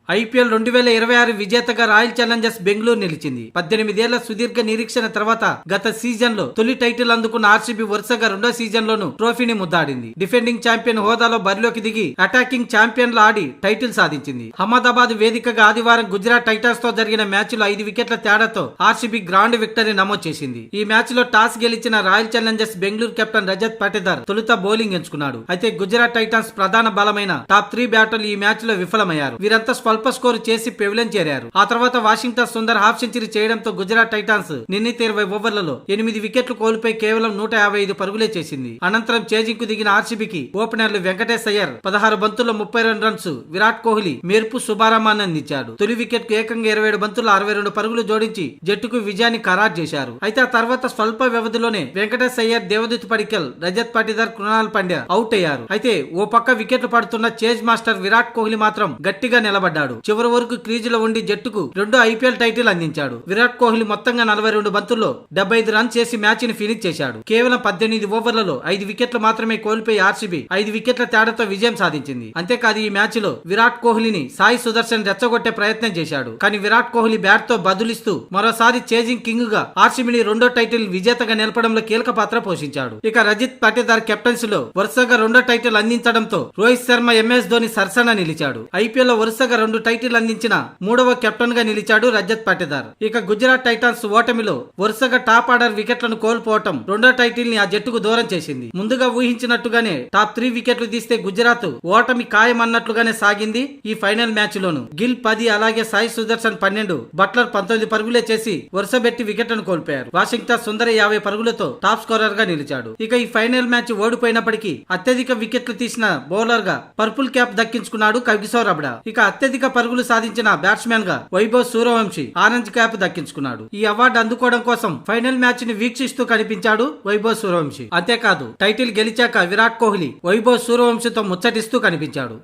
IPL 2026 విజేతగా royal Challengers Bengaluru నిలిచింది. 18 ఏళ్ల సుదీర్ఘ నిరీక్షణ తర్వాత గత సీజన్ లో తొలి టైటిల్ అందుకున్న ఆర్సీబీ వరుసగా రెండో సీజన్ లోనూ ట్రోఫీని ముద్దాడింది. డిఫెండింగ్ ఛాంపియన్ హోదాలో బరిలోకి దిగి అటాకింగ్ ఛాంపియన్ లా ఆడి టైటిల్ సాధించింది. అహ్మదాబాద్ వేదికగా ఆదివారం గుజరాత్ టైటాన్స్ తో జరిగిన మ్యాచ్ లో 5 వికెట్ల తేడాతో ఆర్సీబీ గ్రాండ్ విక్టరీ నమోదు చేసింది. ఈ మ్యాచ్ లో టాస్ గెలిచిన royal Challengers Bengaluru captain Rajat Patidar తొలుత బౌలింగ్ ఎంచుకున్నాడు. అయితే గుజరాత్ టైటాన్స్ ప్రధాన బలమైన టాప్ 3 బ్యాటర్లు ఈ మ్యాచ్ లో విఫలమయ్యారు. వీరంతా స్వల్ప స్కోరు చేసి పెవిలియన్ చేరారు. ఆ తర్వాత వాషింగ్టన్ సుందర్ హాఫ్ సెంచరీ చేయడంతో గుజరాత్ టైటాన్స్ నిర్ణీత 20 ఓవర్లలో 8 వికెట్లు కోల్పోయి కేవలం 155 పరుగులే చేసింది. అనంతరం చేజింగ్ కు దిగిన ఆర్సీబీకి ఓపెనర్లు వెంకటేష్ అయ్యర్ 16 బంతుల్లో 32 రన్స్, విరాట్ కోహ్లీ మేర్పు సుబారామాన్ అందించాడు. తొలి వికెట్ కు ఏకంగా 27 బంతుల్లో 62 పరుగులు జోడించి జట్టుకు విజయాన్ని ఖరారు చేశారు. అయితే ఆ తర్వాత స్వల్ప వ్యవధిలోనే వెంకటేష్ అయ్యర్, దేవదూత్ పడిక్కల్, రజత్ పాటిదార్, కృణాల్ పాండ్యా అవుట్ అయ్యారు. అయితే ఓ పక్క వికెట్లు పడుతున్న చేజ్ మాస్టర్ విరాట్ కోహ్లీ మాత్రం గట్టిగా నిలబడ్డాడు. చివరి వరకు క్రీజులో ఉండి జట్టుకు 2 ఐపీఎల్ టైటిల్ అందించాడు. విరాట్ కోహ్లీ మొత్తంగా 42 బంతుల్లో 75 రన్స్ చేసి మ్యాచ్ ని ఫినిష్ చేశాడు. కేవలం 18 ఓవర్లలో 5 వికెట్లు మాత్రమే కోల్పోయి ఆర్సీబీ 5 వికెట్ల తేడాతో విజయం సాధించింది. అంతేకాదు ఈ మ్యాచ్ లో విరాట్ కోహ్లీని సాయి సుదర్శన్ రెచ్చగొట్టే ప్రయత్నం చేశాడు. కానీ విరాట్ కోహ్లీ బ్యాట్ తో బదులిస్తూ మరోసారి చేజింగ్ కింగ్ గా ఆర్సీబీని రెండో టైటిల్ విజేతగా నిలపడంలో కీలక పాత్ర పోషించాడు. ఇక రజిత్ పాటిదార్ కెప్టెన్సీ లో వరుసగా రెండో టైటిల్ అందించడంతో రోహిత్ శర్మ, ఎంఎస్ ధోని సరసన నిలిచాడు. ఐపీఎల్ లో వరుసగా 2 టైటిల్ అందించిన మూడవ కెప్టెన్ గా నిలిచాడు రజత్ పాటిదార్. ఇక గుజరాత్ టైటాన్స్ ఓటమిలో వరుసగా టాప్ ఆర్డర్ వికెట్లను కోల్పోవటం రెండో టైటిల్ ని ఆ జట్టుకు దూరం చేసింది. ముందుగా ఊహించినట్టుగానే టాప్ 3 వికెట్లు తీస్తే గుజరాత్ ఓటమి ఖాయమన్నట్లుగానే సాగింది. ఈ ఫైనల్ మ్యాచ్ లోను గిల్ 10, అలాగే సాయి సుదర్శన్ 12, బట్లర్ 19 పరుగులే చేసి వరుసబెట్టి వికెట్లను కోల్పోయారు. వాషింగ్టన్ సుందర్ 50 పరుగులతో టాప్ స్కోరర్ గా నిలిచాడు. ఇక ఈ ఫైనల్ మ్యాచ్ ఓడిపోయినప్పటికీ అత్యధిక వికెట్లు తీసిన బౌలర్ గా పర్పుల్ క్యాప్ దక్కించుకున్నాడు కిషోర్ రబాడా. ఇక అత్యధిక పరుగులు సాధించిన బ్యాట్స్మెన్ గా వైభవ్ సూర్యవంశీ ఆరెంజ్ క్యాప్ దక్కించుకున్నాడు. ఈ అవార్డు అందుకోవడం కోసం ఫైనల్ మ్యాచ్ ని వీక్షిస్తూ కనిపించాడు వైభవ్ సూర్యవంశీ. అంతేకాదు టైటిల్ గెలిచాక విరాట్ కోహ్లీ వైభవ్ సూర్యవంశీతో ముచ్చటిస్తూ కనిపించాడు.